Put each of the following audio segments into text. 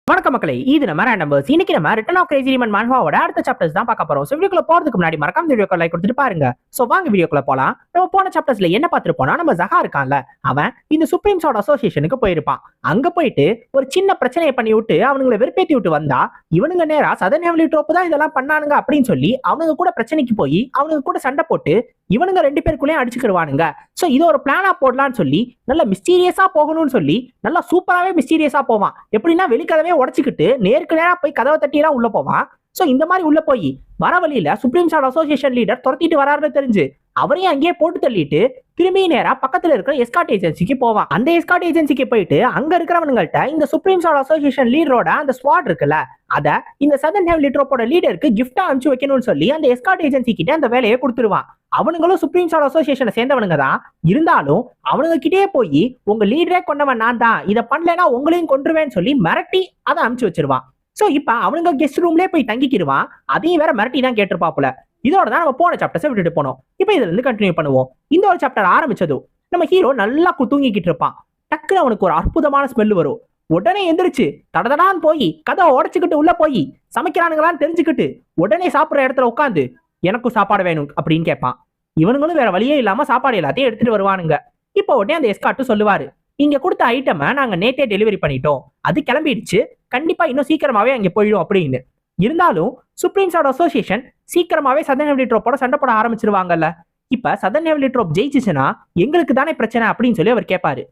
வணக்க மக்களே, இது நம்ம நம்பர்ஸ். இன்னைக்கு நம்ம ரிட்டர்ன் ஆஃப் கிரேசி ரீமன் மான்ஹாவோட அடுத்த சாப்டர்ஸ் தான் பார்க்க போறோம். சோ வீடியோக்குள்ள போறதுக்கு முன்னாடி மறக்காம வீடியோக்கு லைக் கொடுத்துட்டு பாருங்க. சோ வாங்க வீடியோக்குள்ள போலாம். நம்ம போன சாப்டர்ஸ்ல என்ன பார்த்திருப்போம்னா, நம்ம ஜஹா இருக்கான்ல, அவன் இந்த சுப்ரீம் சோர்ட் அசோசியேஷனுக்கு போயிருப்பான். அங்க போயிட்டு ஒரு சின்ன பிரச்சனையை பண்ணி விட்டு அவனுங்களை வெறுப்பேத்தி விட்டு வந்தா, இவனுங்க நேரா சதர்ன் ஹெவன்லி ட்ரோப் தான் இதெல்லாம் பண்ணானுங்க அப்படின்னு சொல்லி அவனுங்க கூட பிரச்சனைக்கு போய் அவனுங்க கூட சண்டை போட்டு இவனுங்க ரெண்டு பேருக்குள்ளேயும் அடிச்சுக்கிடுவானுங்க. சோ இது ஒரு பிளானா போடலான்னு சொல்லி நல்ல மிஸ்டீரியஸா போகணும்னு சொல்லி நல்லா சூப்பராகவே மிஸ்டீரியஸா போவான். எப்படின்னா வெளிக்கதவே உடச்சிக்கிட்டு நேருக்கு நேரா போய் கதவை தட்டியெல்லாம் உள்ள போவான். சோ இந்த மாதிரி உள்ள போய் வர வழியில சுப்ரீம் சோர்ட் அசோசியேஷன் லீடர் துரத்திட்டு வராருன்னு தெரிஞ்சு அவரையும் அங்கேயே போட்டு தள்ளிட்டு திரும்பி நேரா பக்கத்துல இருக்கிற எஸ்கார்ட் ஏஜென்சிக்கு போவான். அந்த எஸ்கார்ட் ஏஜென்சிக்கு போயிட்டு அங்க இருக்கிறவங்கள்ட்ட இந்த சுப்ரீம் சோர்ட் அசோசியேஷன் லீடரோட அந்த ஸ்குவாட் இருக்குல்ல, அத இந்த சதர்ன் ஹெவன்லி ட்ரோப்போட லீடருக்கு கிஃப்டா அனுப்பிச்சு வைக்கணும்னு சொல்லி அந்த எஸ்கார்ட் ஏஜென்சி கிட்ட அந்த வேலையை கொடுத்துருவான். அவனுங்களும் சுப்ரீம் சோர்ட் அசோசியேஷனை சேர்ந்தவனுங்க தான் இருந்தாலும் அவனுங்க கிட்டே போய் உங்க லீடரே கொண்டவன் நான் தான், இதை பண்ணலன்னா உங்களையும் கொன்றுவேன்னு சொல்லி மிரட்டி அதை அனுப்பிச்சு வச்சிருவான். சோ இப்ப அவனுங்க கெஸ்ட் ரூம்லயே போய் தங்கிக்கிடுவான். அதையும் வேற மிரட்டி தான் கேட்டிருப்பாப்புல. இதோட தான் நம்ம போன சாப்டர்ஸை விட்டுட்டு போனோம். இப்ப இதுல இருந்து கண்டினியூ பண்ணுவோம். இந்த ஒரு சாப்டர் ஆரம்பிச்சதும் நம்ம ஹீரோ நல்லா தூங்கிக்கிட்டு இருப்பான். டக்குன்னு அவனுக்கு ஒரு அற்புதமான ஸ்மெல் வரும். உடனே எந்திரிச்சு தடதடான்னு போய் கதை உடச்சுக்கிட்டு உள்ள போய் சமைக்கிறானுங்களான்னு தெரிஞ்சுக்கிட்டு உடனே சாப்பிடுற இடத்துல உட்காந்து எனக்கும் சாப்பாடு வேணும் அப்படின்னு கேட்பான். இவனுங்களும் வேற வழியே இல்லாம சாப்பாடு எல்லாத்தையும் எடுத்துட்டு வருவானுங்க. இப்போ உடனே அந்த எஸ்கார்ட் சொல்லுவாரு, நீங்க கொடுத்த ஐட்டமை நாங்க நேத்தே டெலிவரி பண்ணிட்டோம், அது கிளம்பிடுச்சு, கண்டிப்பா இன்னும் சீக்கிரமாவே அங்க போயிடும் அப்படின்னு. இருந்தாலும் சுப்ரீம் சோர்ட் அசோசியேஷன் சீக்கிரமாவே சதர்ன் ஹெவன்லி ட்ரோப்போட சண்டை போட ஆரம்பிச்சிருவாங்கல்ல. இப்ப சதர்ன் ஹெவன்லி ட்ரோப் ஜெயிச்சுச்சுன்னா எங்களுக்கு தானே பிரச்சனை அப்படின்னு சொல்லி அவர் கேட்பாரு.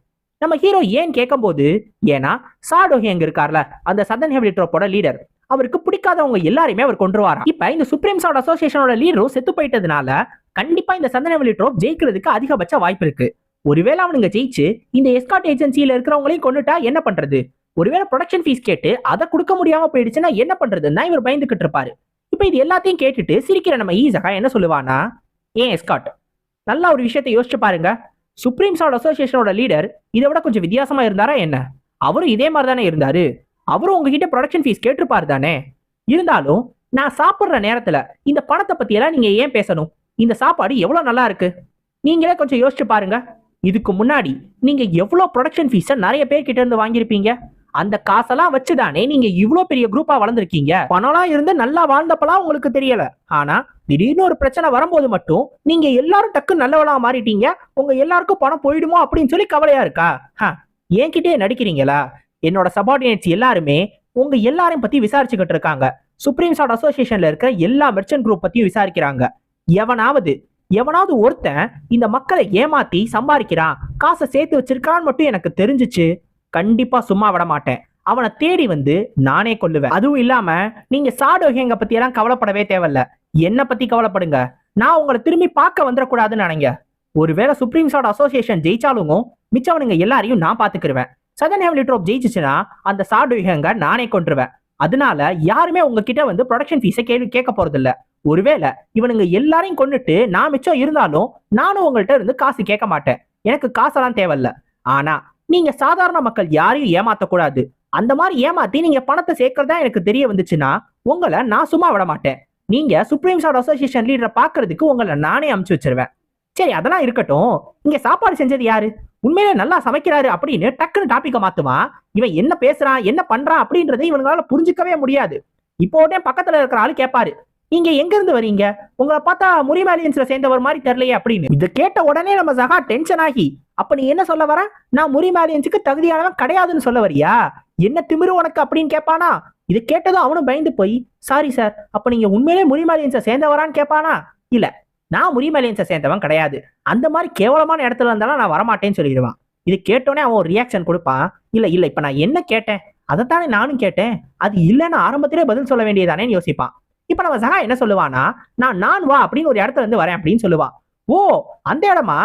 நம்ம ஹீரோ ஏன் கேட்கும் போது, ஏன்னா சாடோஹி அங்க இருக்கார்ல, அந்த சதர்ன் ஹெவன்லி ட்ரோப்போட லீடர், அவருக்கு பிடிக்காதவங்க எல்லாரையுமே அவர் கொண்டுருவாராம். இப்ப இந்த சுப்ரீம் சோர்ட் அசோசியேஷனோட லீடரும் செத்து போயிட்டதுனால கண்டிப்பா இந்த சதர்ன் ஹெவன்லி ட்ரோப் ஜெயிக்கிறதுக்கு அதிகபட்ச வாய்ப்பு இருக்கு. ஒருவேளை அவனுங்க ஜெயிச்சு இந்த எஸ்கார்ட் ஏஜென்சியில இருக்கிறவங்களையும் கொண்டுட்டா என்ன பண்றது? ஒருவேளை ப்ரொடக்ஷன் ஃபீஸ் கேட்டு அதை கொடுக்க முடியாம போயிடுச்சுன்னா என்ன பண்றதுன்னா இவர் பயந்துகிட்டு இருப்பாரு. இப்ப இது எல்லாத்தையும் கேட்டுட்டு சிரிக்கிற நம்ம ஈஸகா என்ன சொல்லுவானா, ஏன் எஸ்கார்ட், நல்லா ஒரு விஷயத்தை யோசிச்சு பாருங்க. சுப்ரீம் சோர்ட் அசோசியேஷனோட லீடர் இதை விட கொஞ்சம் வித்தியாசமா இருந்தாரா என்ன? அவரும் இதே மாதிரி தானே இருந்தாரு. அவரும் உங்ககிட்ட ப்ரொடக்ஷன் ஃபீஸ் கேட்டிருப்பாரு தானே. இருந்தாலும் நான் சாப்பிடுற நேரத்துல இந்த பணத்தை பத்தி எல்லாம் நீங்க ஏன் பேசணும்? இந்த சாப்பாடு எவ்வளவு நல்லா இருக்கு, நீங்களே கொஞ்சம் யோசிச்சு பாருங்க. இதுக்கு முன்னாடி நீங்க எவ்வளவு ப்ரொடக்ஷன் ஃபீஸை நிறைய பேர் கிட்ட இருந்து வாங்கியிருப்பீங்க. அந்த காசெல்லாம் வச்சுதானே நீங்க இவ்வளவு பெரிய குரூப்பா வளர்ந்துருக்கீங்க. பணம்லாம் இருந்து நல்லா வாழ்ந்தப்பெல்லாம் உங்களுக்கு தெரியல. ஆனா திடீர்னு ஒரு பிரச்சனை வரும்போது மட்டும் நீங்க எல்லாரும் டக்கு நல்லவளா மாறிட்டீங்க, உங்க எல்லாருக்கும் பணம் போயிடுமோ அப்படின்னு சொல்லி கவலையா இருக்கா? என்கிட்டயே நடிக்கிறீங்களா? என்னோட சபார்டினேட்ஸ் எல்லாருமே உங்க எல்லாரையும் பத்தி விசாரிச்சுக்கிட்டு இருக்காங்க. சுப்ரீம் சோர்ட் அசோசியேஷன்ல இருக்கிற எல்லா மெர்ச்சன்ட் குரூப் பத்தியும் விசாரிக்கிறாங்க. எவனாவது ஒருத்தன் இந்த மக்களை ஏமாத்தி சம்பாதிக்கிறான், காசை சேர்த்து வச்சிருக்கான்னு மட்டும் எனக்கு தெரிஞ்சிச்சு, கண்டிப்பா சும்மா விட மாட்டேன். அவனை தேடி வந்து நானே கொல்லுவேன். அதுவும் இல்லாம நீங்க சாடோஹியங்க பத்தி எல்லாம் கவலைப்படவே தேவையில்ல, என்ன பத்தி கவலைப்படுங்க. நான் உங்களை திரும்பி பார்க்க வந்துடக்கூடாதுன்னு நினைங்க. ஒருவேளை சுப்ரீம் சோர்ட் அசோசியேஷன் ஜெயிச்சாலும் மிச்சவனுங்க எல்லாரையும் நான் பாத்துக்கிருவேன். சதர்ன் ஹெவன்லி ட்ரோப் ஜெயிச்சுச்சுன்னா அந்த சாடோஹியங்க நானே கொன்றுவேன். அதனால யாருமே உங்ககிட்ட வந்து ப்ரொடக்ஷன் ஃபீஸை கேட்க போறது இல்ல. ஒருவேளை இவனுங்க எல்லாரையும் கொண்டுட்டு நான் மிச்சம் இருந்தாலும் நானும் உங்கள்கிட்ட இருந்து காசு கேட்க மாட்டேன். எனக்கு காசெல்லாம் தேவையில்ல. ஆனா நீங்க சாதாரண மக்கள் யாரையும் ஏமாத்தக்கூடாது. அந்த மாதிரி ஏமாத்தி நீங்க பணத்தை சேர்க்கறதா எனக்கு தெரிய வந்துச்சுன்னா உங்களை நான் சும்மா விட மாட்டேன். நீங்க சுப்ரீம் சோர்ட் அசோசியேஷன் லீடரை பாக்குறதுக்கு உங்களை நானே அனுப்பிச்சு வச்சிருவேன். சரி, அதெல்லாம் இருக்கட்டும். இங்க சாப்பாடு செஞ்சது யாரு? உண்மையிலே நல்லா சமைக்கிறாரு அப்படின்னு டக்குன்னு டாபிக்க மாத்துவான். இவன் என்ன பேசுறான் என்ன பண்றான் அப்படின்றதை இவங்களால புரிஞ்சுக்கவே முடியாது. இப்போ உடனே பக்கத்துல இருக்கிற ஆளு கேட்பாரு, நீங்க எங்க இருந்து வரீங்க? உங்களை பார்த்தா முரிமாலியன்ஸ்ல சேர்ந்தவர் மாதிரி தெரியலையே அப்படின்னு. இதை கேட்ட உடனே நம்ம ஜஹா டென்ஷன் ஆகி, அப்ப நீ என்ன சொல்ல வர? நான் முரிமாலியன்ஸுக்கு தகுதியானவன் கிடையாதுன்னு சொல்ல வரியா? என்ன திமிரு உனக்கு அப்படின்னு கேட்பானா. இதை கேட்டதும் அவனும் பயந்து போய், சாரி சார், அப்ப நீங்க உண்மையிலே முரிமாலியன்ஸை சேர்ந்தவரான்னு கேட்பானா. இல்ல, நான் முரிமாலியன்ஸை சேர்ந்தவன் கிடையாது, அந்த மாதிரி கேவலமான இடத்துல இருந்தாலும் நான் வரமாட்டேன்னு சொல்லிடுவான். இது கேட்டோன்னே அவன் ஒரு ரியாக்ஷன் கொடுப்பான். இல்ல இல்ல, இப்ப நான் என்ன கேட்டேன் அதைத்தானே நானும் கேட்டேன், அது இல்லைன்னு ஆரம்பத்திலே பதில் சொல்ல வேண்டியதானேன்னு யோசிப்பான். இப்ப நம்ம சகா என்ன சொல்லுவானா, நான் வா அப்படின்னு ஒரு இடத்துல இருந்து வரேன் அப்படின்னு சொல்லுவான். ஓ, அந்த இடமா?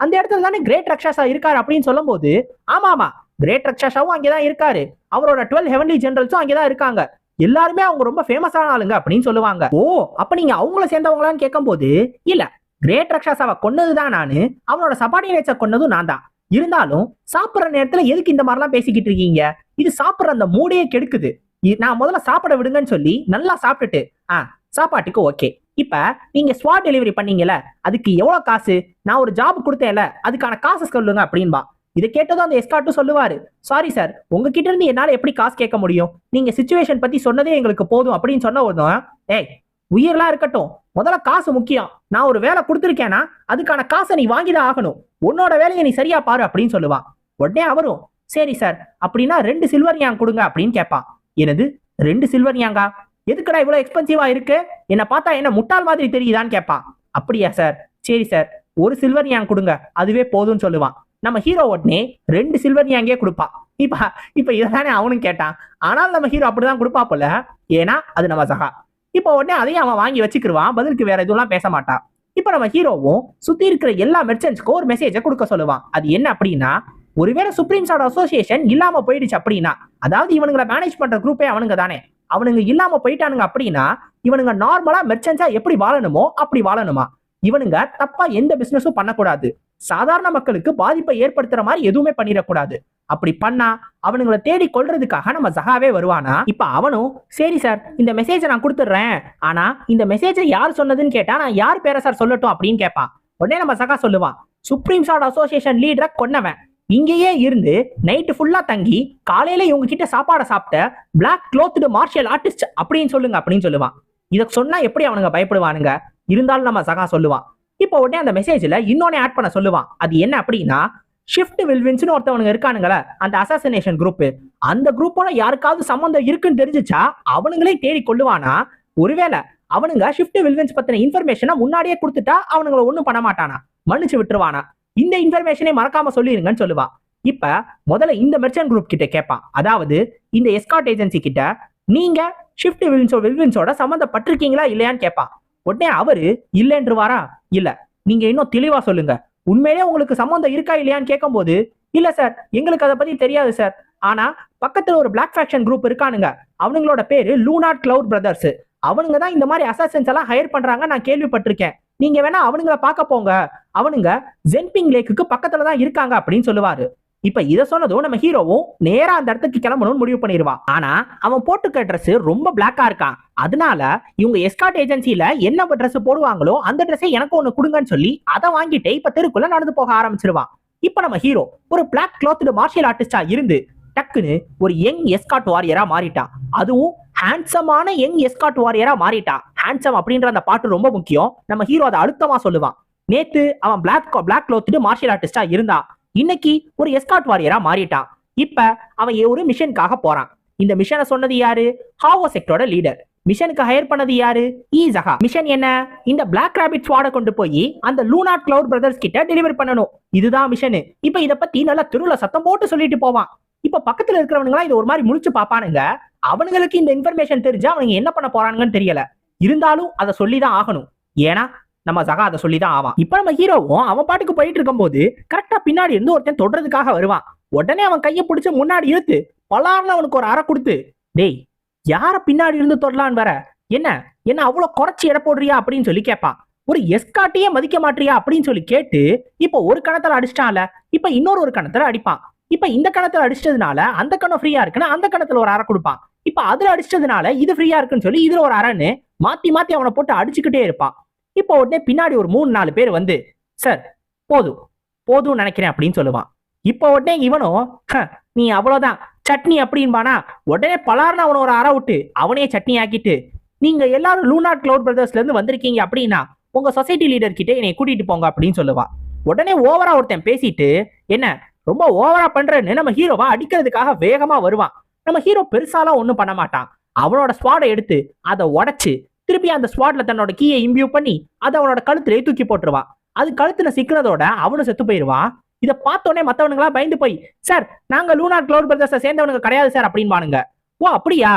அந்த இடத்துல தானே கிரேட் ரக்ஷாசா இருக்காரு அப்படின்னு சொல்லும் போது, ஆமா கிரேட் ரக்ஷாசாவும் அங்கேதான் இருக்காரு, அவரோட 12 ஹெவன்லி ஜெனரல்ஸும் அங்கேதான் இருக்காங்க, எல்லாருமே அவங்க ரொம்ப ஃபேமஸான ஆளுங்க அப்படின்னு சொல்லுவாங்க. ஓ, அப்ப நீங்க அவங்கள சேர்ந்தவங்களான்னு கேட்கும் போது, இல்ல, கிரேட் ரக்ஷாசாவை கொன்னதுதான் நானு, அவனோட சபார்டினேட்ஸை கொன்னதும் நான் தான். இருந்தாலும் சாப்பிடுற நேரத்துல எதுக்கு இந்த மாதிரிலாம் பேசிக்கிட்டு இருக்கீங்க? இது சாப்பிடுற அந்த மூடையே கெடுக்குது. நான் முதல்ல சாப்பிட விடுங்கன்னு சொல்லி நல்லா சாப்பிட்டுட்டு சாப்பாட்டுக்கு ஓகே. இப்ப நீங்க ஸ்வாட் டெலிவரி பண்ணீங்கல்ல, அதுக்கு எவ்வளவு காசு? நான் ஒரு ஜாப் கொடுத்தேன்ல, அதுக்கான காசு சொல்லுங்க அப்படின்பா. இதை கேட்டதும் அந்த எஸ்கார்ட்டும் சொல்லுவாரு, சாரி சார், உங்ககிட்ட இருந்து என்னால எப்படி காசு கேட்க முடியும், நீங்க சிச்சுவேஷன் பத்தி சொன்னதே எங்களுக்கு போதும் அப்படின்னு சொன்ன உடனே, ஏய் உயிரெல்லாம் இருக்கட்டும், முதல்ல காசு முக்கியம், நான் ஒரு வேலை கொடுத்துருக்கேன்னா அதுக்கான காசை நீ வாங்கிதான் ஆகணும், உன்னோட வேலையை நீ சரியா பாரு அப்படின்னு சொல்லுவான். உடனே அவரும் சரி சார் அப்படின்னா 2 சில்வர் யாங் கொடுங்க அப்படின்னு கேட்பான். எனது 2 சில்வர் யாங்கா, எதுக்குடா இவ்வளவு எக்ஸ்பென்சிவா இருக்கு, என்ன பார்த்தா என்ன முட்டாள் மாதிரி தெரியுதான்னு கேட்பான். அப்படியா சார், சரி சார் 1 சில்வர் யாங் கொடுங்க அதுவே போதும்னு சொல்லுவான். நம்ம ஹீரோ உடனே 2 சில்வர் யாங்கே கொடுப்பான். இப்ப இப்ப இதானே அவனும் கேட்டான், ஆனால் நம்ம ஹீரோ அப்படிதான் கொடுப்பா போல, ஏன்னா அது நம்ம சகா. இப்ப உடனே அதையும் அவன் வாங்கி வச்சுக்கிடுவான், பதிலுக்கு வேற எதுவும் பேச மாட்டான். இப்ப நம்ம ஹீரோவும் சுத்தி இருக்கிற எல்லா மெர்ச்சன்ட்ஸ்க்கும் ஒரு மெசேஜை கொடுக்க சொல்லுவான். அது என்ன அப்படின்னா, ஒருவேளை சுப்ரீம் சார்ட் அசோசியேஷன் இல்லாம போயிடுச்சு அப்படின்னா, அதாவது இவனுங்களை மேனேஜ் பண்ற குரூப்பே அவனுங்க தானே, அவனுங்க இல்லாம போயிட்டானுங்க அப்படின்னா இவனுங்க நார்மலா மெர்ச்சன்ட்ஸா எப்படி வாழணுமோ அப்படி வாழணுமா, இவனுங்க தப்பா எந்த பிசினஸும் பண்ணக்கூடாது, சாதாரண மக்களுக்கு பாதிப்பை ஏற்படுத்துற மாதிரி எதுவுமே பண்ணிடக்கூடாது, அப்படி பண்ணா அவனுங்களை தேடி கொள்றதுக்காக நம்ம சகாவே வருவானா. இப்ப அவனும் சரி சார் இந்த மெசேஜை நான் கொடுத்துடுறேன், ஆனா இந்த மெசேஜை யார் சொன்னதுன்னு கேட்டா நான் யார் பேரை சார் சொல்லட்டும் அப்படின்னு கேட்பான். உடனே நம்ம சகா சொல்லுவான், சுப்ரீம் சார்ட் அசோசியேஷன் லீடரை கொன்னவன், இங்கேயே இருந்து நைட்டு ஃபுல்லா தங்கி காலையில இவங்க கிட்ட சாப்பாடை சாப்பிட்ட பிளாக் க்ளோத்டு மார்ஷியல் ஆர்டிஸ்ட் அப்படின்னு சொல்லுங்க அப்படின்னு சொல்லுவான். இதை சொன்னா எப்படி அவனுங்க பயப்படுவானுங்க, இருந்தாலும் நம்ம சகா சொல்லுவான். இப்போ உடனே அந்த மெசேஜ்ல இன்னொன்னு ஆட் பண்ண சொல்லுவான். அது என்ன அப்படின்னா, ஷிஃப்ட் வில்வின்ஸ்னு ஒருத்தவனுங்க இருக்கானுங்களே அந்த அசாசினேஷன் குரூப், அந்த குரூப்போட யாருக்காவது சம்பந்தம் இருக்குன்னு தெரிஞ்சுச்சா அவனுங்களே தேடி கொள்ளுவானா, ஒருவேளை அவனுங்க ஷிஃப்ட் வில்வின்ஸ் பத்தின இன்ஃபர்மேஷனை முன்னாடியே கொடுத்துட்டா அவனுங்களை ஒன்றும் பண்ண மாட்டானா, மன்னிச்சு விட்டுருவானா, இந்த இன்ஃபர்மேஷனை மறக்காம சொல்லிருங்கன்னு சொல்லுவான். இப்ப முதல்ல இந்த மெர்ச்சன்ட் குரூப் கிட்ட கேட்பான், அதாவது இந்த எஸ்கார்ட் ஏஜென்சி கிட்ட நீங்க ஷிஃப்ட் வில்வின்ஸோட சம்பந்தப்பட்டிருக்கீங்களா இல்லையான்னு கேட்பான். உடனே அவரு இல்லைன்றுவாரா, இல்ல நீங்க இன்னும் தெளிவா சொல்லுங்க, உண்மையிலே உங்களுக்கு சம்பந்தம் இருக்கா இல்லையான்னு கேட்கும் போது, இல்ல சார் எங்களுக்கு அதை பத்தி தெரியாது சார், ஆனா பக்கத்துல ஒரு பிளாக் ஃபேக்ஷன் குரூப் இருக்கானுங்க, அவங்களோட பேரு லூனாட் கிளவுட் பிரதர்ஸ், அவனுங்க தான் இந்த மாதிரி அசாசின்ஸ் எல்லாம் ஹையர் பண்றாங்க நான் கேள்விப்பட்டிருக்கேன், நீங்க வேணா அவனுங்களை பார்க்க போங்க, அவனுங்க ஜென்பிங் லேக்குக்கு பக்கத்துல தான் இருக்காங்க அப்படின்னு சொல்லுவாரு. இப்ப இத சொன்னதும் நம்ம ஹீரோவும் நேரா அந்த இடத்துக்கு கிளம்பணும்னு முடிவு பண்ணிடுவான். ஆனா அவன் போட்டுக்க ட்ரெஸ் ரொம்ப பிளாக்கா இருக்கான், அதனால இவங்க எஸ்கார்ட் ஏஜென்சில என்ன ட்ரெஸ் போடுவாங்களோ அந்த ட்ரெஸ்ஸை எனக்கு ஒண்ணு கொடுங்கன்னு சொல்லி அதை வாங்கிட்டு இப்ப தெருக்குள்ள நடந்து போக ஆரம்பிச்சிருவான். இப்ப நம்ம ஹீரோ ஒரு பிளாக் க்ளாத்டு மார்ஷியல் ஆர்டிஸ்டா இருந்து டக்குன்னு ஒரு யங் எஸ்கார்ட் வாரியரா மாறிட்டான், அதுவும் ஹேண்ட்ஸமான யங் எஸ்கார்ட் வாரியரா மாறிட்டான். ஹேண்ட்ஸம் அப்படின்ற அந்த பாட்டு ரொம்ப முக்கியம், நம்ம ஹீரோ அதை அழுத்தமா சொல்லுவான். நேத்து அவன் பிளாக் க்ளாத்டு மார்ஷியல் ஆர்டிஸ்டா இருந்தான், இன்னைக்கு ஒரு எஸ்கார்ட் வாரியரா மாறிட்டான். இப்ப அவன் ஒரு மிஷனுக்காக போறான். இந்த மிஷனை சொன்னது யாரு, ஹாவோ செக்டரோட லீடர். மிஷனுக்கு ஹையர் பண்ணது யாரு, ஈசகா. மிஷன் என்ன, இந்த பிளாக் ராபிட் ஸ்வாட கொண்டு போய் அந்த லூனாட் கிளவுட் பிரதர்ஸ் கிட்ட டெலிவரி பண்ணணும், இதுதான் மிஷனு. இப்ப இத பத்தி நல்லா திருவிழா சத்தம் போட்டு சொல்லிட்டு போவான். இப்ப பக்கத்துல இருக்கிறவனுங்களா இது ஒரு மாதிரி முழிச்சு பாப்பானுங்க, அவனுங்களுக்கு இந்த இன்ஃபர்மேஷன் தெரிஞ்சா அவனுங்க என்ன பண்ண போறானுங்கன்னு தெரியல, இருந்தாலும் அதை சொல்லிதான் ஆகணும், ஏன்னா நம்ம சகா அதை சொல்லிதான் ஆவான். இப்ப நம்ம ஹீரோவும் அவன் பாட்டுக்கு போயிட்டு இருக்கும் போது கரெக்டா பின்னாடி இருந்து ஒருத்தன் தொடறதுக்காக வருவான். உடனே அவன் கையை பிடிச்சு முன்னாடி இழுத்து பலார்னு அவனுக்கு ஒரு அறை கொடுத்து, டேய் யார பின்னாடி இருந்து தொடலான்னு வர, என்ன என்ன அவ்வளவு குறைச்சி எடை போடுறியா அப்படின்னு சொல்லி கேட்பான். ஒரு எஸ்கார்ட்டையே மதிக்க மாட்டியா அப்படின்னு சொல்லி கேட்டு இப்ப ஒரு கணத்துல அடிச்சிட்டான்ல, இப்ப இன்னொரு கணத்துல அடிப்பான். இப்ப இந்த கணத்துல அடிச்சதுனால அந்த கணம் ஃப்ரீயா இருக்குன்னு அந்த கணத்துல ஒரு அறை கொடுப்பான். இப்ப அதுல அடிச்சதுனால இது ஃப்ரீயா இருக்குன்னு சொல்லி இதுல ஒரு அறைன்னு மாத்தி மாத்தி அவனை போட்டு அடிச்சுக்கிட்டே இருப்பான். இப்போ உடனே பின்னாடி ஒரு 3-4 பேர் வந்து, சார் போதும் போதும் நினைக்கிறேன் அப்படின்னு சொல்லுவான். இப்போ உடனே இவனும் நீ அவ்வளவுதான் சட்னி அப்படின்பானா, உடனே பலார்னு அவனை ஒரு அறை விட்டு அவனே சட்னி ஆக்கிட்டு, நீங்க எல்லாரும் லூனாட் கிளவுட் பிரதர்ஸ்ல இருந்து வந்திருக்கீங்க அப்படின்னா உங்க சொசைட்டி லீடர் கிட்ட என்னை கூட்டிட்டு போங்க அப்படின்னு சொல்லுவான். உடனே ஓவரா ஒருத்தன் பேசிட்டு, என்ன ரொம்ப ஓவரா பண்றேன்னு நம்ம ஹீரோவா அடிக்கிறதுக்காக வேகமா வருவான். நம்ம ஹீரோ பெருசாலாம் ஒண்ணும் பண்ண மாட்டான், அவனோட ஸ்வாடை எடுத்து அதை உடைச்சு திருப்பி அந்த ஸ்வாட்ல தன்னோட கீயை இம்பியூ பண்ணி அதை அவனோட கழுத்திலே தூக்கி போட்டுருவான். அது கழுத்துல சிக்கிறதோட அவனு செத்து போயிருவான். இதை பார்த்தோன்னே மத்தவனுங்களா பயந்து போய், சார் நாங்க லூனாட் கிளவுட் பிரதர்ஸை சேர்ந்தவனுங்க கிடையாது சார் அப்படின்பானுங்க. ஓ அப்படியா,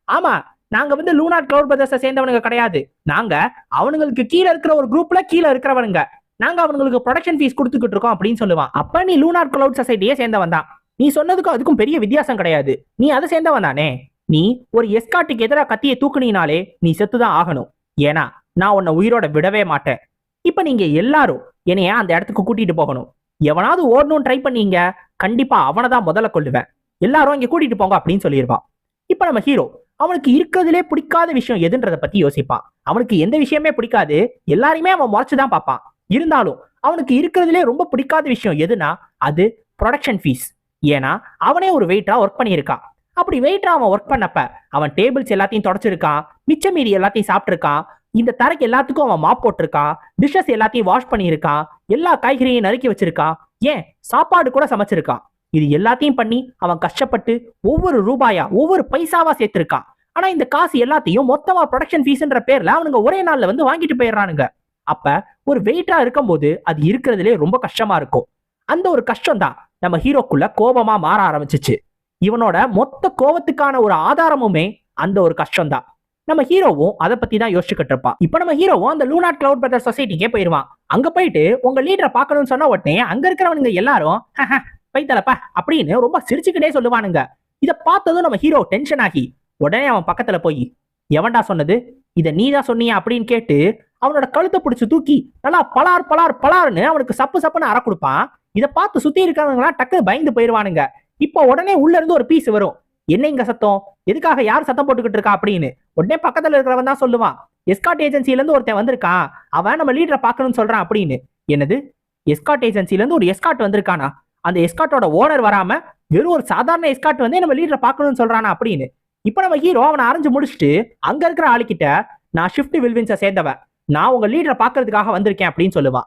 ஆமா நாங்க லூனாட் கிளவுட் பிரதர்ஸை சேர்ந்தவனுங்க கிடையாது, நாங்க அவனுங்களுக்கு கீழே இருக்கிற ஒரு குரூப்ல கீழே இருக்கிறவனுங்க, நாங்க அவங்களுக்கு ப்ரொடக்ஷன் ஃபீஸ் கொடுத்துக்கிட்டு இருக்கோம் அப்படின்னு சொல்லுவான். அப்ப நீ லூனாட் கிளவுட் சொசைட்டியே சேர்ந்தவன் தான், நீ சொன்னதுக்கும் அதுக்கும் பெரிய வித்தியாசம் கிடையாது, நீ அதை சேர்ந்தவன் தானே, நீ ஒரு எஸ்கார்ட்டுக்கு எதிராக கத்தியை தூக்குனினாலே நீ செத்துதான் ஆகணும், ஏன்னா நான் உன்னை உயிரோட விடவே மாட்டேன். இப்ப நீங்க எல்லாரும் என்னைய அந்த இடத்துக்கு கூட்டிட்டு போகணும், எவனாவது ஓடணும்னு ட்ரை பண்ணீங்க கண்டிப்பா அவனை தான் முதல்ல கொள்ளுவேன், எல்லாரும் இங்க கூட்டிட்டு போங்க அப்படின்னு சொல்லிடுவான். இப்ப நம்ம ஹீரோ அவனுக்கு இருக்கிறதுலே பிடிக்காத விஷயம் எதுன்றத பத்தி யோசிப்பான். அவனுக்கு எந்த விஷயமே பிடிக்காது, எல்லாரையுமே அவன் முறைச்சுதான் பார்ப்பான், இருந்தாலும் அவனுக்கு இருக்கிறதுலே ரொம்ப பிடிக்காத விஷயம் எதுனா அது ப்ரொடக்ஷன் ஃபீஸ். ஏன்னா அவனே ஒரு வெயிட்டரா ஒர்க் பண்ணியிருக்கான். அப்படி வெயிட்டரா அவன் ஒர்க் பண்ணப்ப அவன் டேபிள்ஸ் எல்லாத்தையும் தொடச்சிருக்கான், மிச்ச மீதி எல்லாத்தையும் சாப்பிட்டுருக்கான், இந்த தரைக்கு எல்லாத்துக்கும் அவன் மாப் போட்டிருக்கான், டிஷ்ஷஸ் எல்லாத்தையும் வாஷ் பண்ணியிருக்கான், எல்லா காய்கறியையும் நறுக்கி வச்சிருக்கான், ஏன் சாப்பாடு கூட சமைச்சிருக்கான். இது எல்லாத்தையும் பண்ணி அவன் கஷ்டப்பட்டு ஒவ்வொரு ரூபாயா ஒவ்வொரு பைசாவா சேர்த்திருக்கான். ஆனா இந்த காசு எல்லாத்தையும் மொத்தமா ப்ரொடக்ஷன் ஃபீஸ்ன்ற பேர்ல அவனுங்க ஒரே நாள்ல வந்து வாங்கிட்டு போயிடுறானுங்க. அப்ப ஒரு வெயிட்டரா இருக்கும்போது அது இருக்கிறதுலே ரொம்ப கஷ்டமா இருக்கும். அந்த ஒரு கஷ்டம் தான் நம்ம ஹீரோக்குள்ள கோபமா மாற ஆரம்பிச்சிச்சு. இவனோட மொத்த கோபத்துக்கான ஒரு ஆதாரமுமே அந்த ஒரு கஷ்டம் தான். நம்ம ஹீரோவும் அதை பத்தி தான் யோசிச்சுக்கிட்டு இருப்பான். இப்ப நம்ம ஹீரோவும் அந்த லூனாட் கிளவுட் பிரதர் சொசைட்டிக்கே போயிருவான். அங்க போயிட்டு உங்க லீடரை பார்க்கணும்னு சொன்ன உடனே அங்க இருக்கிறவனுங்க எல்லாரும் பைத்தலப்பா அப்படின்னு ரொம்ப சிரிச்சுக்கிட்டே சொல்லுவானுங்க. இதை பார்த்ததும் நம்ம ஹீரோ டென்ஷன் ஆகி உடனே அவன் பக்கத்துல போய், எவன்டா சொன்னது, இதை நீதான் சொன்னியா அப்படின்னு கேட்டு அவனோட கழுத்தை பிடிச்சு தூக்கி நல்லா பலார் பலார் பலார்னு அவனுக்கு சப்பு சப்புன்னு அற கொடுப்பான். இதை பார்த்து சுத்தி இருக்கிறவங்களாம் டக்குன்னு பயந்து போயிருவானுங்க. இப்போ உடனே உள்ள இருந்து ஒரு பீஸ் வரும். என்ன இங்க சத்தம், எதுக்காக யார் சத்தம் போட்டுக்கிட்டு இருக்கா அப்படின்னு உடனே பக்கத்துல இருக்கிறவன் தான் சொல்லுவான், எஸ்காட் ஏஜென்சில இருந்து ஒருத்தன் வந்திருக்கான், அவன் நம்ம லீடரை பார்க்கணும்னு சொல்றான் அப்படின்னு. என்னது, எஸ்காட் ஏஜென்சில இருந்து ஒரு எஸ்காட் வந்திருக்கானா? அந்த எஸ்காட்டோட ஓனர் வராம வெறும் ஒரு சாதாரண எஸ்காட் வந்து நம்ம லீடரை பார்க்கணும்னு சொல்றானா அப்படின்னு. இப்ப நம்ம ஹீரோ அவனை அரைஞ்சு முடிச்சுட்டு அங்க இருக்கிற ஆளுக்கிட்ட, நான் ஷிஃப்ட் வில்வின்ஸை சேர்ந்தவன், நான் உங்க லீடரை பார்க்கறதுக்காக வந்திருக்கேன் அப்படின்னு சொல்லுவான்.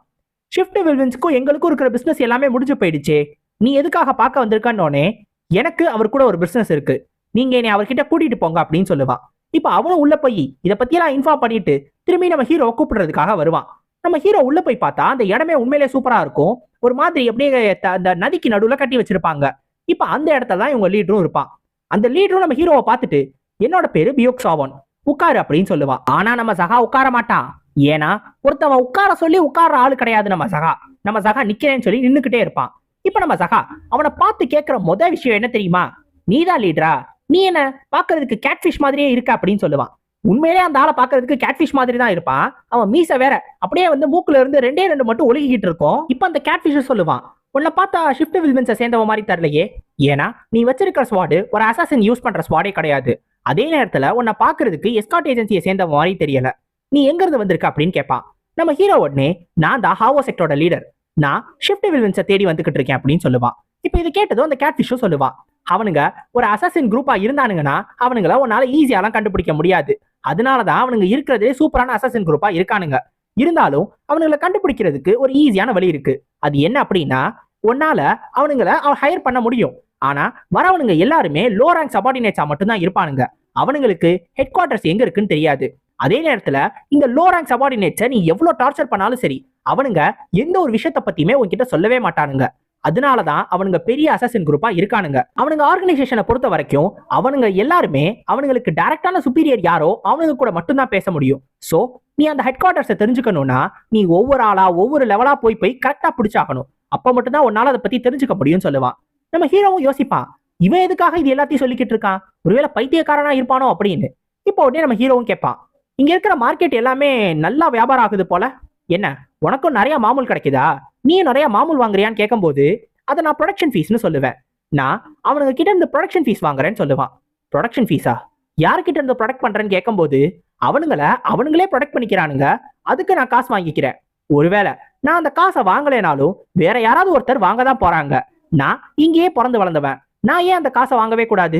ஷிஃப்ட் வில்வின்ஸ்க்கும் எங்களுக்கும் இருக்கிற பிசினஸ் எல்லாமே முடிஞ்சு போயிடுச்சே, நீ எதுக்காக பார்க்க வந்திருக்கான்னோடனே, எனக்கு அவர் கூட ஒரு பிசினஸ் இருக்கு, நீங்க என்னை அவர்கிட்ட கூட்டிட்டு போங்க அப்படின்னு சொல்லுவான். இப்ப அவனும் உள்ள போய் இதை பத்தியெல்லாம் இன்ஃபார்ம் பண்ணிட்டு திரும்பி நம்ம ஹீரோ கூப்பிடுறதுக்காக வருவான். நம்ம ஹீரோ உள்ள போய் பார்த்தா அந்த இடமே உண்மையிலே சூப்பரா இருக்கும். ஒரு மாதிரி அப்படியே அந்த நதிக்கு நடுவுல கட்டி வச்சிருப்பாங்க. இப்ப அந்த இடத்துல தான் இவங்க லீடரும் இருப்பான். அந்த லீடரும் நம்ம ஹீரோவை பார்த்துட்டு, என்னோட பேரு பியோக் சாவன், உட்காரு அப்படின்னு சொல்லுவான். ஆனா நம்ம சகா உட்கார மாட்டான். ஏன்னா ஒருத்தவன் உட்கார சொல்லி உட்கார ஆளு கிடையாது நம்ம சகா. நம்ம சகா நிக்கிறேன்னு சொல்லி நின்னுக்கிட்டே இருப்பான். இப்ப நம்ம சகா அவனை பார்த்து கேட்கிற முதல் விஷயம் என்ன தெரியுமா, நீதான் லீடரா, நீ என்ன பாக்குறதுக்கு கேட்ஃபிஷ் மாதிரியே இருக்க அப்படின்னு சொல்லுவான். உண்மையிலே அந்த ஆளை பாக்குறதுக்கு கேட்ஃபிஷ் மாதிரி தான் இருப்பான். அவன் மீச வேற அப்படியே வந்து மூக்குல இருந்து ரெண்டே ரெண்டு மட்டும் ஒழுகிட்டு இருக்கும். இப்ப அந்த கேட்ஃபிஷ் சொல்லுவான், உன்னை பார்த்தா ஷிஃப்ட் வில்வின்ஸை சேர்ந்தவ மாதிரி தரலையே, ஏன்னா நீ வச்சிருக்கிற ஸ்வாடு ஒரு அசாசின் யூஸ் பண்ற ஸ்வாடே கிடையாது. அதே நேரத்துல உன்னை பாக்குறதுக்கு எஸ்காட் ஏஜென்சியை சேர்ந்த மாதிரி தெரியல, நீ எங்க இருந்து வந்திருக்க அப்படின்னு கேட்பான். நம்ம ஹீரோ உடனே, நான் தான் ஹாவோ செக்டரோட லீடர், நான் ஷிஃப்ட் வில்வின்ஸை தேடி வந்துகிட்டு இருக்கேன் அப்படின்னு சொல்லுவான். இப்ப இது கேட்டதும் அந்த கேட்ஃபிஷும் சொல்லுவான், அவனுங்க ஒரு அசாசின் குரூப்பா இருந்தானுங்கன்னா அவனுங்கள உன்னால ஈஸியாலாம் கண்டுபிடிக்க முடியாது, அதனாலதான் அவனுங்க இருக்கிறதே சூப்பரான அசாசின் குரூப்பா இருக்கானுங்க. இருந்தாலும் அவனுங்களை கண்டுபிடிக்கிறதுக்கு ஒரு ஈஸியான வழி இருக்கு. அது என்ன அப்படின்னா, உன்னால அவனுங்களை ஹையர் பண்ண முடியும். ஆனா வரவனுங்க எல்லாருமே லோ ரேங்க் சபார்டினேட்ஸா மட்டும்தான் இருப்பானுங்க. அவனுங்களுக்கு ஹெட் குவார்டர்ஸ் எங்க இருக்குன்னு தெரியாது. அதே நேரத்துல இந்த லோ ரேங்க் சபார்டினேட்ஸை நீ எவ்வளவு டார்ச்சர் பண்ணாலும் சரி, அவனுங்க எந்த ஒரு விஷயத்த பத்தியுமே உன்கிட்ட சொல்லவே மாட்டானுங்க. அதனாலதான் அவனுங்க பெரிய அசாசின் குரூப்பா இருக்கானுங்க. அவனுங்க ஆர்கனைசேஷனை பொறுத்த வரைக்கும் அவனுங்க எல்லாருமே அவனுங்களுக்கு டைரக்டான சுப்பீரியர் யாரோ அவனுங்க கூட மட்டும்தான் பேச முடியும். சோ நீ அந்த ஹெட் குவார்டர்ஸை தெரிஞ்சுக்கணும்னா நீ ஒவ்வொரு ஆளா ஒவ்வொரு லெவலா போய் கரெக்டா பிடிச்சாகணும். அப்ப மட்டும்தான் உன்னால அதை பத்தி தெரிஞ்சுக்க முடியும்னு சொல்லுவான். நம்ம ஹீரோவும் யோசிப்பான், இவன் எதுக்காக இது எல்லாத்தையும் சொல்லிக்கிட்டு இருக்கான், ஒருவேளை பைத்தியக்காரனா இருப்பானோ அப்படின்னு. இப்போ உடனே நம்ம ஹீரோவும் கேட்பான், இங்க இருக்கிற மார்க்கெட் எல்லாமே நல்லா வியாபாரம் ஆகுது போல, என்ன உனக்கும் நிறைய மாமூல் கிடைக்குதா, நீ நிறைய மாமூல் வாங்குறியான்னு கேட்கும்போது, அதை நான் ப்ரொடக்ஷன் ஃபீஸ்னு சொல்லுவேன். நான் அவனுங்க கிட்ட இருந்து ப்ரொடக்ஷன் ஃபீஸ் வாங்குறேன்னு சொல்லுவான். ப்ரொடக்ஷன் ஃபீஸா, யாருக்கிட்ட இருந்து ப்ரொடக்ட் பண்றேன்னு கேட்கும்போது, அவனுங்களே ப்ரொடக்ட் பண்ணிக்கிறானுங்க, அதுக்கு நான் காசு வாங்கிக்கிறேன். ஒருவேளை நான் அந்த காசை வாங்கலைனாலும் வேற யாராவது ஒருத்தர் வாங்க தான் போறாங்க. நான் இங்கேயே பிறந்து வளர்ந்தவன், நான் ஏன் அந்த காசை வாங்கவே கூடாது?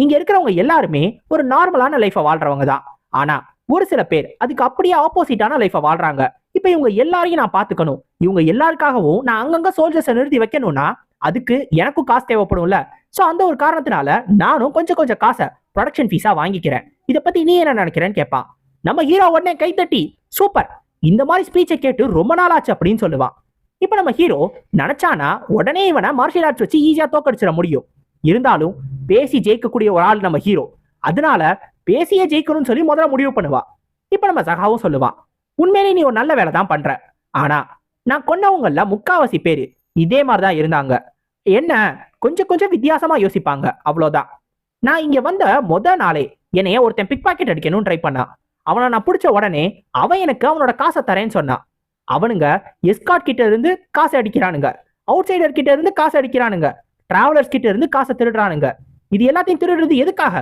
இங்க இருக்கிறவங்க எல்லாருமே ஒரு நார்மலான லைஃபை வாழ்றவங்க தான். ஆனா ஒரு சில பேர் அதுக்கு அப்படியே ஆப்போசிட்டான லைஃபை வாழ்றாங்க. இப்ப இவங்க எல்லாரையும் நான் பாத்துக்கணும். இவங்க எல்லாருக்காகவும் நான் அங்கங்க சோல்ஜர்ஸை நிறுத்தி வைக்கணும்னா அதுக்கு எனக்கும் காசு தேவைப்படும்ல. சோ அந்த ஒரு காரணத்தினால நானும் கொஞ்சம் கொஞ்சம் காசை ப்ரொடக்ஷன் ஃபீஸா வாங்கிக்கிறேன். இதை பத்தி நீ என்ன நினைக்கிறேன்னு கேட்பான். நம்ம ஹீரோ உடனே கைத்தட்டி, சூப்பர், இந்த மாதிரி ஸ்பீச்சை கேட்டு ரொம்ப நாள் ஆச்சு அப்படின்னு சொல்லுவான். இப்ப நம்ம ஹீரோ நினைச்சானா உடனே இவனை மார்ஷியல் ஆர்ட்ஸ் வச்சு ஈஸியா தோக்கடிச்சிட முடியும். இருந்தாலும் பேசி ஜெயிக்கக்கூடிய ஒரு ஆள் நம்ம ஹீரோ, அதனால பேசியே ஜெயிக்கணும்னு சொல்லி முதல்ல முடிவு பண்ணுவா. இப்ப நம்ம சகாவும் சொல்லுவான், உண்மையிலே நீ ஒரு நல்ல வேலை தான் பண்ற, ஆனா நான் கொன்னவங்கல்ல முக்காவாசி பேரு இதே மாதிரிதான் இருந்தாங்க. என்ன கொஞ்சம் கொஞ்சம் வித்தியாசமா யோசிப்பாங்க, அவ்வளவுதான். நான் இங்க வந்த நாளே என்னைய ஒருத்தன் பிக் பாக்கெட் அடிக்கணும்னு ட்ரை பண்ணான். அவனை நான் பிடிச்ச உடனே அவன் எனக்கு அவனோட காசை தரேன்னு சொன்னான். அவனுங்க எஸ்காட் கிட்ட இருந்து காசை அடிக்கிறானுங்க, அவுட் சைடர் கிட்ட இருந்து காசை அடிக்கிறானுங்க, டிராவலர்ஸ் கிட்ட இருந்து காசை திருடுறானுங்க. இது எல்லாத்தையும் திருடுறது எதுக்காக?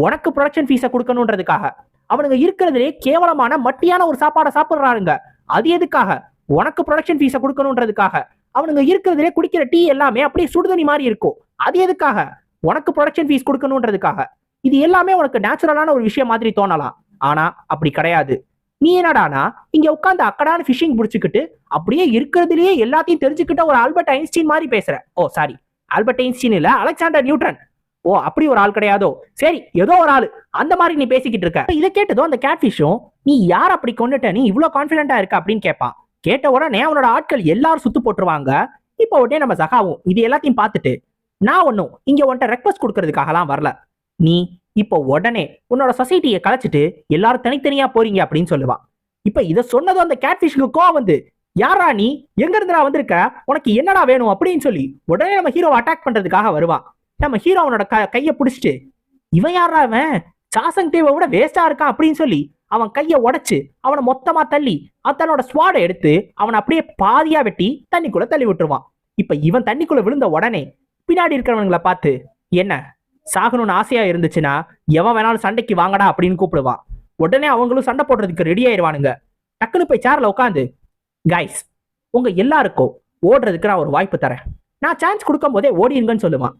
உனக்கு ப்ரொடக்ஷன் ஃபீஸை கொடுக்கணுன்றதுக்காக. அவனுங்க இருக்கிறதுலே கேவலமான மட்டியான ஒரு சாப்பாடை சாப்பிடுறானுங்க, அது எதுக்காக? உனக்கு ப்ரொடக்ஷன் ஃபீஸை கொடுக்கணுன்றதுக்காக. அவனுங்க இருக்கிறதுலே குடிக்கிற டீ எல்லாமே அப்படியே சுடுதண்ணி மாதிரி இருக்கும். அது எதுக்காக? உனக்கு ப்ரொடக்ஷன் ஃபீஸ் கொடுக்கணுன்றதுக்காக. இது எல்லாமே உனக்கு நேச்சுரலான ஒரு விஷயம் மாதிரி தோணலாம். ஆனா அப்படி கிடையாது. நீ என்னடானா இங்க உட்காந்து அக்கடான ஃபிஷிங் புடிச்சுக்கிட்டு அப்படியே இருக்கிறதுலயே எல்லாத்தையும் தெரிஞ்சுக்கிட்ட ஒரு ஆல்பர்ட் ஐன்ஸ்டீன் மாதிரி பேசுற. ஓ சாரி, ஆல்பர்ட் ஐன்ஸ்டீன் இல்ல, அலெக்சாண்டர் நியூட்டன். ஓ அப்படி ஒரு ஆள் கிடையாதோ? சரி, ஏதோ ஒரு ஆளு அந்த மாதிரி நீ பேசிக்கிட்டு இருக்க. இதை கேட்டதும் அந்த கேட்ஃபிஷும் நீ யார் அப்படி கொண்டுட்ட, நீ இவ்வளவு கான்பிடண்டா இருக்க அப்படின்னு கேட்பான். கேட்ட உடனே அவனோட ஆட்கள் எல்லாரும் சுத்து போட்டுருவாங்க. இப்போ உடனே நம்ம சகாவும் இது எல்லாத்தையும் பார்த்துட்டு, நான் ஒன்னும் இங்க உன்ட்ட ரெக்வஸ்ட் கொடுக்கறதுக்காகலாம் வரல. நீ இப்போ உடனே உன்னோட சொசைட்டியை கலைச்சிட்டு எல்லாரும் தனித்தனியா போறீங்க அப்படின்னு சொல்லுவான். இப்ப இதை சொன்னதும் அந்த கேட்ஃபிஷ்க்கு கோவம் வந்து, யாரா நீ, எங்க இருந்துடா வந்திருக்க, உனக்கு என்னடா வேணும் அப்படின்னு சொல்லி உடனே நம்ம ஹீரோ அட்டாக் பண்றதுக்காக வருவான். நம்ம ஹீரோ அவனோட கையை பிடிச்சிட்டு, இவன் யாரா அவன், சாசங் தேவை விட வேஸ்டா இருக்கான் அப்படின்னு சொல்லி அவன் கையை உடைச்சு அவனை மொத்தமா தள்ளி தன்னோட ஸ்வாடை எடுத்து அவனை அப்படியே பாதியா வெட்டி தண்ணிக்குள்ள தள்ளி விட்டுருவான். இப்ப இவன் தண்ணிக்குள்ள விழுந்த உடனே பின்னாடி இருக்கிறவங்களை பார்த்து, என்ன சாகணும்னு ஆசையா இருந்துச்சுன்னா எவன் வேணாலும் சண்டைக்கு வாங்கடா அப்படின்னு கூப்பிடுவான். உடனே அவங்களும் சண்டை போடுறதுக்கு ரெடி ஆயிடுவானுங்க. டக்குன்னு போய் சேர்ல உட்காந்து, கைஸ் உங்க எல்லாருக்கும் ஓடுறதுக்கு நான் ஒரு வாய்ப்பு தரேன், நான் சான்ஸ் கொடுக்கும் போதே ஓடிருங்கன்னு சொல்லுவான்.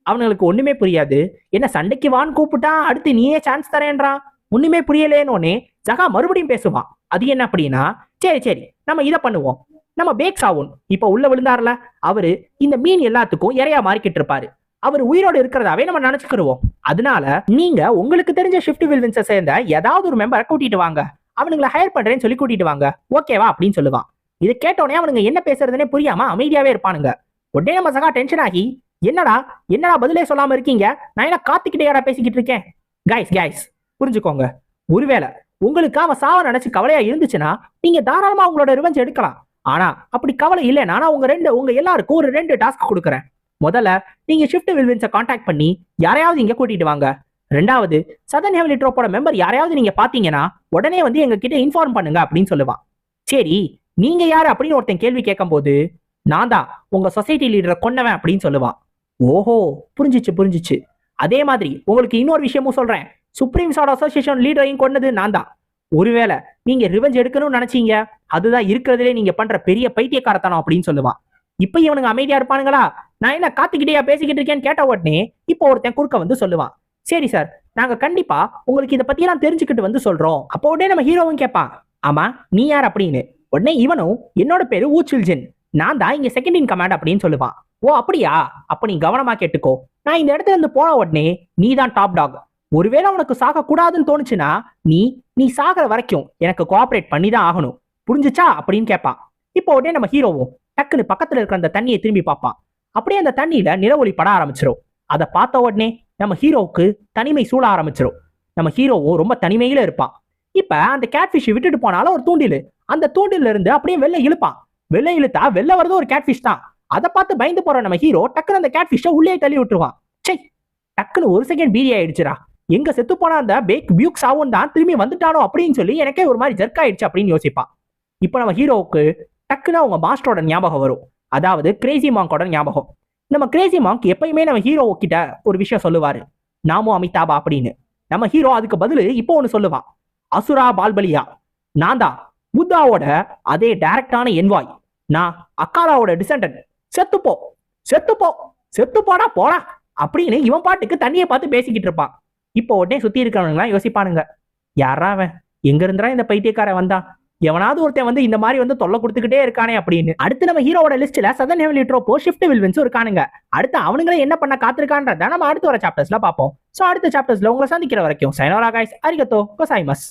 அவனுங்களுக்கு ஒண்ணுமே புரியாது. என்ன சண்டைக்கு வான்னு கூப்பிட்டா அடுத்து நீயே சான்ஸ் தரேன்றான், ஒண்ணுமே புரியலேன்னு ஜகா மறுபடியும் பேசுவான். அது என்ன அப்படின்னா, சரி சரி நம்ம இதை பண்ணுவோம், நம்ம பேக் சாவுன் இப்ப உள்ள விழுந்தாருல, அவரு இந்த மீன் எல்லாத்துக்கும் இறையா மாறிக்கிட்டு இருப்பாரு, அவர் உயிரோடு இருக்கிறதாவே நம்ம நினைச்சுக்கிடுவோம். அதனால நீங்க உங்களுக்கு தெரிஞ்ச ஷிஃப்ட் வில்வின்ஸை சேர்ந்த ஏதாவது ஒரு மெம்பரை கூட்டிட்டு வாங்க, அவனுங்களை ஹையர் பண்றேன்னு சொல்லி கூட்டிட்டு வாங்க, ஓகேவா அப்படின்னு சொல்லுவான். இதை கேட்டோடனே அவனுங்க என்ன பேசுறதுனே புரியாம அமைதியாவே இருப்பானுங்க. உடனே நம்ம சகா டென்ஷன் ஆகி, என்னடா என்னடா பதிலே சொல்லாம இருக்கீங்க, நான் என்ன காத்துக்கிட்டே பேசிக்கிட்டு இருக்கேன். கைஸ் புரிஞ்சுக்கோங்க, ஒருவேளை உங்களுக்கு அவன் சாவ நினைச்சு கவலையா இருந்துச்சுன்னா நீங்க தாராளமா உங்களோட ரிவெஞ்ச் எடுக்கலாம். ஆனா அப்படி கவலை இல்லைன்னா நான் உங்க எல்லாருக்கும் ஒரு 2 டாஸ்க் கொடுக்குறேன். முதல்ல நீங்க ஷிஃப்ட் வில்வின்ஸை கான்டாக்ட் பண்ணி யாரையாவது இங்க கூட்டிட்டு வாங்க. ரெண்டாவது, சதர்ன் ஹெவன்லி ட்ரோப்போட மெம்பர் யாரையாவது நீங்க பாத்தீங்கன்னா உடனே வந்து எங்க கிட்ட இன்ஃபார்ம் பண்ணுங்க அப்படின்னு சொல்லுவான். சரி, நீங்க யாரு அப்படின்னு ஒருத்தன் கேள்வி கேட்கும் போது, நான் தான் உங்க சொசைட்டி லீடரை கொன்னவன் அப்படின்னு சொல்லுவான். ஓஹோ, புரிஞ்சிச்சு. அதே மாதிரி உங்களுக்கு இன்னொரு விஷயமும் சொல்றேன், சுப்ரீம் சார்ட் அசோசியேஷன் லீடரையும் கொன்னது நான் தான். ஒருவேளை நீங்க ரிவெஞ்ச் எடுக்கணும்னு நினைச்சீங்க, அதுதான் இருக்கிறதுலே நீங்க பண்ற பெரிய பைத்தியக்காரத்தனம் அப்படின்னு சொல்லுவான். இப்ப இவனுங்க அமைதியா இருப்பானுங்களா? நான் என்ன காத்துக்கிட்டே பேசிக்கிட்டு இருக்கேன்னு கேட்ட உடனே இப்போ ஒருத்தன் குறுக்க வந்து சொல்லுவான், சரி சார், நாங்க கண்டிப்பா உங்களுக்கு இதை பத்தி எல்லாம் தெரிஞ்சுக்கிட்டு வந்து சொல்றோம். அப்போ உடனே நம்ம ஹீரோவும் கேட்பான், ஆமா நீ யார் அப்படின்னு. உடனே இவனும், என்னோட பேரு ஊச்சில்ஜின், நான் தான் இங்க செகண்ட் இன் கமாண்ட் அப்படின்னு சொல்லுவான். ஓ அப்படியா, அப்ப நீ கவனமா கேட்டுக்கோ, நான் இந்த இடத்துல இருந்து போன உடனே நீ தான் டாப் டாக். ஒருவேளை உனக்கு சாக கூடாதுன்னு தோணுச்சுன்னா நீ சாகிற வரைக்கும் எனக்கு கோஆபரேட் பண்ணி தான் ஆகணும், புரிஞ்சுச்சா அப்படின்னு கேட்பான். இப்போ உடனே நம்ம ஹீரோவும் டக்குன்னு பக்கத்துல இருக்கிற அந்த தண்ணியை திரும்பி பார்ப்பான். அப்படியே அந்த தண்ணியில நிலவொளி பட ஆரம்பிச்சிடும். அதை பார்த்த உடனே நம்ம ஹீரோவுக்கு தனிமை சூழ ஆரம்பிச்சிடும். நம்ம ஹீரோவும் ரொம்ப தனிமையில இருப்பான். இப்ப அந்த கேட்ஃபிஷ் விட்டுட்டு போனாலும் ஒரு தூண்டில், அந்த தூண்டில இருந்து அப்படியே வெளில இழுப்பான். வெளில இழுத்தா வெளில வரது ஒரு கேட்ஃபிஷ் தான். அதை பார்த்து பயந்து போற நம்ம ஹீரோ டக்குன்னு அந்த கேட்ஃபிஷை உள்ளே தள்ளி விட்டுருவான். சை, டக்குன்னு ஒரு செகண்ட் பீதி ஆயிடுச்சுடா, எங்க செத்து போனா அந்த பியூக் சாவும் தான் திரும்பி வந்துட்டானோ அப்படின்னு சொல்லி எனக்கே ஒரு மாதிரி ஜர்க் ஆயிடுச்சு அப்படின்னு யோசிப்பான். இப்போ நம்ம ஹீரோவுக்கு டக்குன்னு அவங்க மாஸ்டரோட ஞாபகம் வரும், அதாவது கிரேசி மாங்கோட ஞாபகம். நம்ம கிரேசி மாங்க் எப்பயுமே நம்ம ஹீரோ கிட்ட ஒரு விஷயம் சொல்லுவாரு, நாமோ அமிதாபா அப்படின்னு. நம்ம ஹீரோ அதுக்கு பதில் இப்போ ஒன்று சொல்லுவான், அசுரா பால்பலியா, நான் தான் புத்தாவோட அதே டைரக்டான என்வாய், நான் அக்காலாவோட டிசெண்டன்ட், செத்துப்போ செத்துப்போ செத்துப்போடா போடா அப்படின்னு இவன் பாட்டுக்கு தண்ணியை பார்த்து பேசிக்கிட்டு இருப்பான். இப்போ உடனே சுத்தி இருக்கிறவங்களாம் யோசிப்பானுங்க, யாரா அவன், எங்க இருந்தா இந்த பைத்தியக்காரன் வந்தான், எவனாவது ஒருத்தன் வந்து இந்த மாதிரி வந்து தொல்லை கொடுத்துக்கிட்டே இருக்கானே அப்படின்னு. அடுத்து நம்ம ஹீரோட லிஸ்ட்ல சதர்ன் ஹெவன்லி ட்ரோப்போ ஷிஃப்ட் வில்வின்ஸும் இருக்கானுங்க. அடுத்து அவனுங்களே என்ன பண்ண காத்திருக்கான்றத நம்ம அடுத்து வர சாப்டர்ஸ்ல பார்ப்போம். சோ அடுத்த சாப்டர்ஸ்ல உங்களை சந்திக்கிற வரைக்கும் சைனோரா கைஸ், அரிகத்தோ கோசாய்மஸ்.